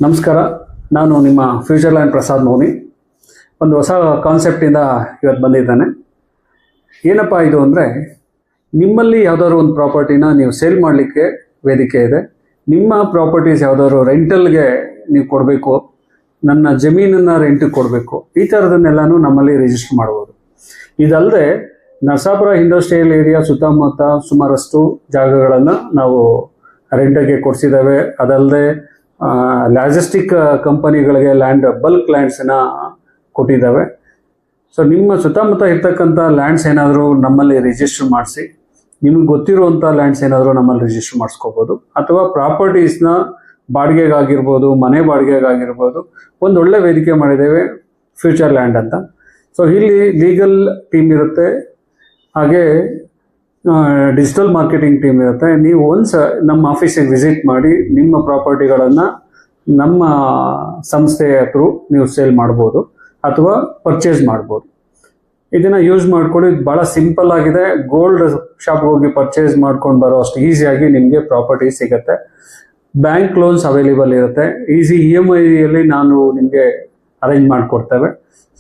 ನಮಸ್ಕಾರ, ನಾನು ನಿಮ್ಮ ಫ್ಯೂಚರ್ ಲ್ಯಾಂಡ್ ಪ್ರಸಾದ್ ಮೌನಿ. ಒಂದು ಹೊಸ ಕಾನ್ಸೆಪ್ಟಿಂದ ಇವತ್ತು ಬಂದಿದ್ದಾನೆ. ಏನಪ್ಪ ಇದು ಅಂದರೆ, ನಿಮ್ಮಲ್ಲಿ ಯಾವುದಾದ್ರು ಒಂದು ಪ್ರಾಪರ್ಟಿನ ನೀವು ಸೇಲ್ ಮಾಡಲಿಕ್ಕೆ ವೇದಿಕೆ ಇದೆ. ನಿಮ್ಮ ಪ್ರಾಪರ್ಟೀಸ್ ಯಾವುದಾದ್ರು ರೆಂಟಲ್ಗೆ ನೀವು ಕೊಡಬೇಕು, ನನ್ನ ಜಮೀನನ್ನು ರೆಂಟಿಗೆ ಕೊಡಬೇಕು, ಈ ಥರದನ್ನೆಲ್ಲನೂ ನಮ್ಮಲ್ಲಿ ರಿಜಿಸ್ಟರ್ ಮಾಡ್ಬೋದು. ಇದಲ್ಲದೆ ನರಸಾಪುರ ಇಂಡಸ್ಟ್ರಿಯಲ್ ಏರಿಯಾ ಸುತ್ತಮುತ್ತ ಸುಮಾರಷ್ಟು ಜಾಗಗಳನ್ನು ನಾವು ರೆಂಟಿಗೆ ಕೊಡಿಸಿದ್ದೇವೆ. ಅದಲ್ಲದೆ ಲಾಜಿಸ್ಟಿಕ್ ಕಂಪನಿಗಳಿಗೆ ಬಲ್ಕ್ ಲ್ಯಾಂಡ್ಸನ್ನು ಕೊಟ್ಟಿದ್ದಾವೆ. ಸೊ ನಿಮ್ಮ ಸುತ್ತಮುತ್ತ ಇರ್ತಕ್ಕಂಥ ಲ್ಯಾಂಡ್ಸ್ ಏನಾದರೂ ನಮ್ಮಲ್ಲಿ ರಿಜಿಸ್ಟರ್ ಮಾಡಿಸಿ, ನಿಮಗೆ ಗೊತ್ತಿರುವಂಥ ಲ್ಯಾಂಡ್ಸ್ ಏನಾದರೂ ನಮ್ಮಲ್ಲಿ ರಿಜಿಸ್ಟರ್ ಮಾಡಿಸ್ಕೋಬೋದು. ಅಥವಾ ಪ್ರಾಪರ್ಟೀಸ್ನ ಬಾಡಿಗೆಗಾಗಿರ್ಬೋದು, ಮನೆ ಬಾಡಿಗೆಗಾಗಿರ್ಬೋದು, ಒಂದು ಒಳ್ಳೆ ವೇದಿಕೆ ಮಾಡಿದ್ದೇವೆ ಫ್ಯೂಚರ್ ಲ್ಯಾಂಡ್ ಅಂತ. ಸೊ ಇಲ್ಲಿ ಲೀಗಲ್ ಟೀಮ್ ಇರುತ್ತೆ, ಹಾಗೆ ಡಿಜಿಟಲ್ ಮಾರ್ಕೆಟಿಂಗ್ ಟೀಮ್ ಇರುತ್ತೆ. ನೀವು ಒಂದ್ಸ ನಮ್ಮ ಆಫೀಸಿಗೆ ವಿಸಿಟ್ ಮಾಡಿ ನಿಮ್ಮ ಪ್ರಾಪರ್ಟಿಗಳನ್ನು ನಮ್ಮ ಸಂಸ್ಥೆಯ ಥ್ರೂ ನೀವು ಸೇಲ್ ಮಾಡ್ಬೋದು ಅಥವಾ ಪರ್ಚೇಸ್ ಮಾಡ್ಬೋದು. ಇದನ್ನು ಯೂಸ್ ಮಾಡ್ಕೊಳ್ಳಿ. ಇದು ಭಾಳ ಸಿಂಪಲ್ ಆಗಿದೆ. ಗೋಲ್ಡ್ ಶಾಪ್ಗೆ ಹೋಗಿ ಪರ್ಚೇಸ್ ಮಾಡ್ಕೊಂಡು ಬರೋ ಅಷ್ಟು ಈಸಿಯಾಗಿ ನಿಮಗೆ ಪ್ರಾಪರ್ಟಿ ಸಿಗುತ್ತೆ. ಬ್ಯಾಂಕ್ ಲೋನ್ಸ್ ಅವೈಲೇಬಲ್ ಇರುತ್ತೆ. ಈಸಿ EMIಯಲ್ಲಿ ನಾನು ನಿಮಗೆ ಅರೇಂಜ್ ಮಾಡಿಕೊಡ್ತೇವೆ.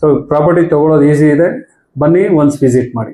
ಸೊ ಪ್ರಾಪರ್ಟಿ ತೊಗೊಳೋದು ಈಸಿ ಇದೆ. ಬನ್ನಿ, ಒನ್ಸ್ ವಿಸಿಟ್ ಮಾಡಿ.